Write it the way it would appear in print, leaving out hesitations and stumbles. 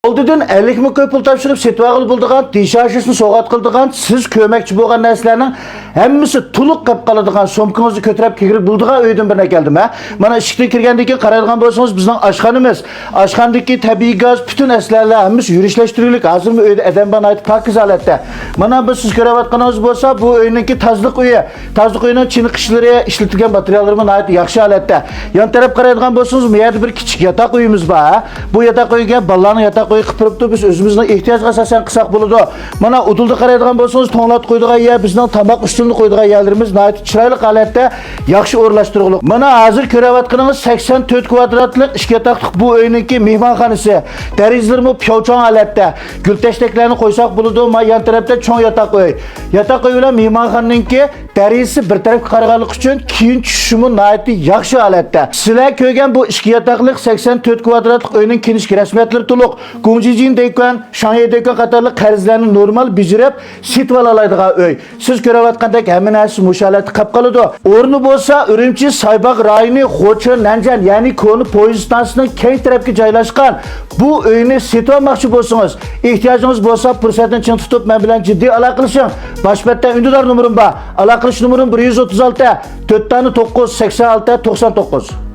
Oldun 50 mi köy pul topshirib setib olib bo'ldigan, tishashini so'g'at qildigan, siz ko'makchi bo'lgan narsalarning hammasi to'liq qilib qoladigan, so'mkingizni ko'tarib kirib bo'ldigan uydan birine keldim ha. Mana eshikdan kirgandan keyin qaraydigan bo'lsangiz, bizning oshxonamiz, oshxonadagi tabiiy gaz, bütün aslarlar hammasi yurishlashtirilik. Hozirmi uyda adam bana aytib pakiz holatda. Mana bu siz ko'rayotganingiz bo'lsa, bu uyninki tozliq uyi. Tozliq uyining chiniqishlari, ishlatilgan materiallarimiz nihoyat yaxshi holatda. Yon taraf qaraydigan bo'lsangiz, bu yerda bir kichik yotoq uyimiz bor ha. Bu yotoq uyga bolalarning yotoq uyi qilib turibdi. Biz o'zimizning ehtiyojga asosan qilsak bo'ladi. Mana udulda qaraydigan bo'lsangiz, to'nglat qo'ydigan yer, bizning tomoq ustunini qo'ydigan yerlarimiz nihoyat chiroyli holatda, yaxshi o'rlashtirilgan. Mana hozir ko'rayotganingiz 84 kvadratlik ikki yotoqlik bu uyninki mehmonxonasi. Derizlarimiz piyovchon holatda. Gultashtaklarni qo'ysak bo'ladi. Mana yon tarafda cho'ng yotoq uy. Yotoq uy bilan mehmonxonaninki derizi bir tarafga qaraganlik uchun keyin tushishimi nihoyat yaxshi holatda. Sizlar ko'rgan bu ikki yotoqlik 84 kvadratlik uyning kirish rasmiyatlari to'liq. Gongjijin deykan, Shanghai deykan qatorli qarzlarni normal bijirib, setib olaydigan uy. Siz ko'rayotgandek hamma narsa mushalatda qolib qoladi. O'rni bo'lsa, Urumchi, Saybaq rayoni, Xo'cha, Nanjan, ya'ni Koni poyezd stansiyasining keng tarafga joylashgan bu uyni setib olmoqchi bo'lsangiz, ehtiyojingiz bo'lsa, fursatni chin tutib men bilan jiddiy aloqa qilishing. Boshpatdan undidor nomerim bor. Aloqa qilish nomerim 136 4 986 99.